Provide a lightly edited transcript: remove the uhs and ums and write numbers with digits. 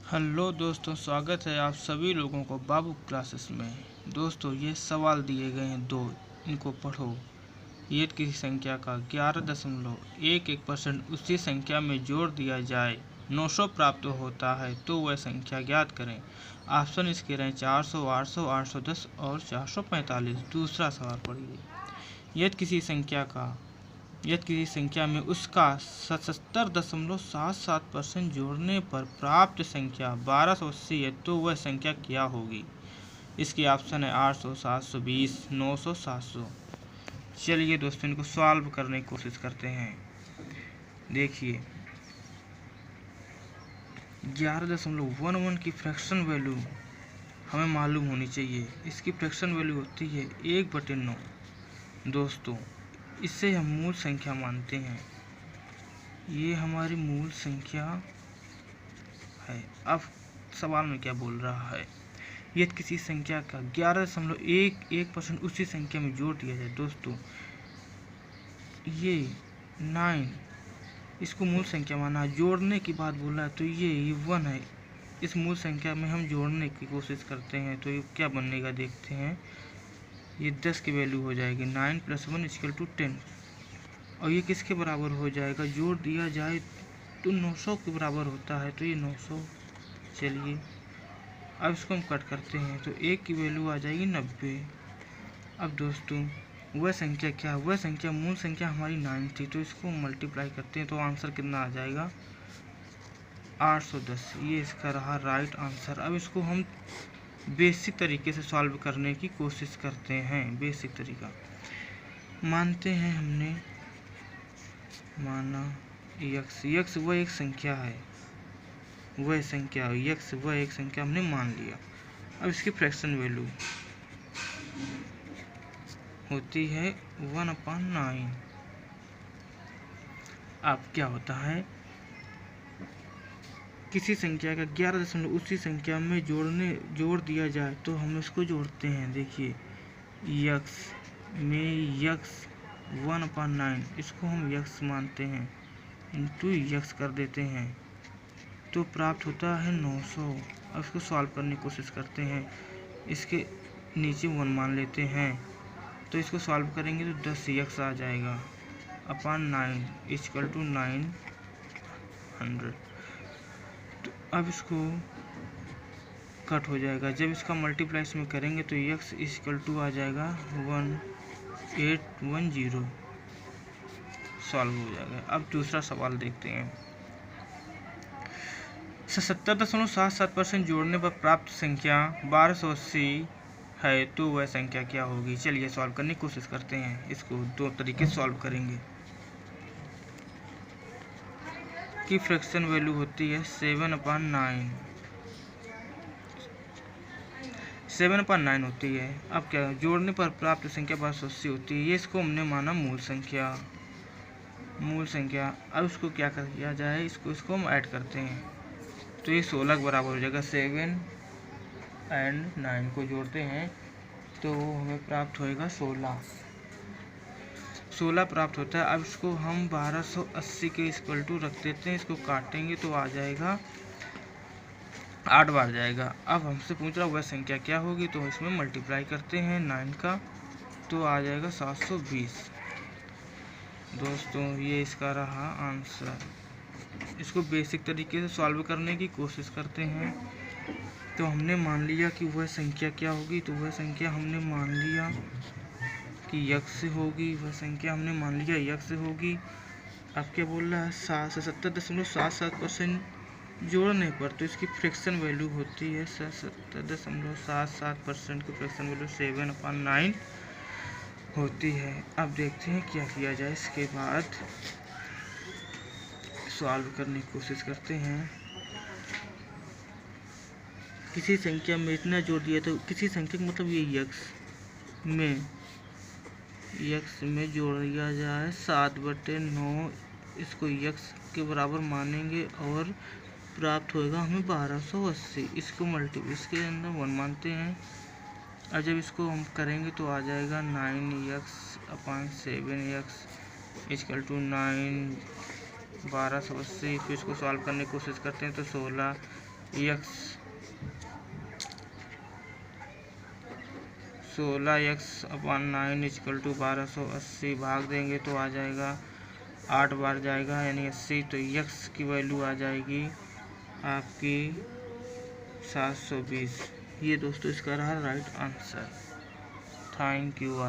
Hello दोस्तों, स्वागत है आप सभी लोगों को बाबू क्लासेस में। दोस्तों, ये सवाल दिए गए हैं दो, इनको पढ़ो। यदि किसी संख्या का 11.11% उसी संख्या में जोड़ दिया जाए 900 प्राप्त होता है तो वह संख्या ज्ञात करें। ऑप्शन इसके रहे 400, 800, 810 और 445। दूसरा सवाल पढ़िए। यदि किसी संख्या में उसका 77.77% जोड़ने पर प्राप्त संख्या 1280 है तो वह संख्या क्या होगी। इसके ऑप्शन है 800, 720, 900, 700। चलिए दोस्तों, इनको सॉल्व करने की कोशिश करते हैं। देखिए, 11.11 की फ्रैक्शन वैल्यू हमें मालूम होनी चाहिए। इसकी फ्रैक्शन वैल्यू होती है 1/9। दोस्तों, इसे हम मूल संख्या मानते हैं। ये हमारी मूल संख्या है। अब सवाल में क्या बोल रहा है, यदि किसी संख्या का 11.11% उसी संख्या में जोड़ दिया जाए। दोस्तों, ये 9 इसको मूल संख्या माना है, जोड़ने की बात बोल रहा है तो ये 1 है। इस मूल संख्या में हम जोड़ने की कोशिश करते हैं तो ये क्या बनेगा देखते हैं। ये 10 की वैल्यू हो जाएगी। 9 + 1 = 10। और ये किसके बराबर हो जाएगा, जोड़ दिया जाए तो 900 के बराबर होता है, तो ये 900। चलिए अब इसको हम कट करते हैं तो 1 की वैल्यू आ जाएगी 90। अब दोस्तों, वह संख्या क्या है, वह संख्या मूल संख्या हमारी 9 थी, तो इसको मल्टीप्लाई करते हैं तो आंसर कितना आ जाएगा, 810। ये इसका रहा राइट आंसर। अब इसको हम बेसिक तरीके से सॉल्व करने की कोशिश करते हैं। बेसिक तरीका मानते हैं, हमने माना यक्स वह एक संख्या है, यक्स वह एक संख्या हमने मान लिया। अब इसकी फ्रैक्शन वैल्यू होती है 1/9। अब क्या होता है, किसी संख्या का 11 उसी संख्या में जोड़ दिया जाए तो हम इसको जोड़ते हैं। देखिए, यक्स में यक्स 1/9, इसको हम यक्स मानते हैं, इंटू यक्स कर देते हैं तो प्राप्त होता है 900। अब इसको सॉल्व करने की कोशिश करते हैं। इसके नीचे 1 मान लेते हैं तो इसको सॉल्व करेंगे तो 10 यक्स आ जाएगा अपॉन 9 = 900। तो अब इसको कट हो जाएगा। जब इसका मल्टीप्लाई इसमें करेंगे तो यक्स = आ जाएगा 1810। सॉल्व हो जाएगा। अब दूसरा सवाल देखते हैं। 77.77% जोड़ने पर प्राप्त संख्या 1280 है तो वह संख्या क्या होगी। चलिए सॉल्व करने की कोशिश करते हैं। इसको दो तरीके से सॉल्व करेंगे। की फ्रैक्शन वैल्यू होती है 7/9। 7/9 होती है। अब क्या, जोड़ने पर प्राप्त संख्या 1280 होती है। ये इसको हमने माना मूल संख्या। अब इसको क्या किया जाए, इसको हम ऐड करते हैं तो ये 16 के बराबर हो जाएगा। 7 और 9 को जोड़ते हैं तो हमें प्राप्त होएगा 16 प्राप्त होता है। अब इसको हम 1280 के इक्वल टू रख देते हैं। इसको काटेंगे तो आ जाएगा 8 बार जाएगा। अब हमसे पूछ रहा वह संख्या क्या होगी, तो इसमें मल्टीप्लाई करते हैं 9 का तो आ जाएगा 720। दोस्तों, ये इसका रहा आंसर। इसको बेसिक तरीके से सॉल्व करने की कोशिश करते हैं। तो हमने मान लिया कि वह संख्या क्या होगी, तो वह संख्या हमने मान लिया कि यक्स होगी। वह संख्या हमने मान लिया यक्स होगी। अब क्या बोल रहा है, 77.77% जोड़ने पर तो इसकी फ्रैक्शन वैल्यू होती है 77.77% की फ्रैक्शन वैल्यू 7/9 होती है। अब देखते हैं क्या किया जाए। इसके बाद सॉल्व करने की कोशिश करते हैं। किसी संख्या में इतना जोड़ दिया तो किसी संख्या मतलब ये यक्स में जोड़ दिया जाए 7/9। इसको यक्स के बराबर मानेंगे और प्राप्त होएगा हमें 1280। इसको इसके अंदर 1 मानते हैं। और जब इसको हम करेंगे तो आ जाएगा 9x/7x = 9 1280। फिर इसको सॉल्व करने की कोशिश करते हैं तो 16 x 16x/9 इक्वल टू 1280 भाग देंगे तो आ जाएगा 8 बार जाएगा यानी 80। तो x की वैल्यू आ जाएगी आपकी 720। ये दोस्तों इसका रहा राइट आंसर। Thank you.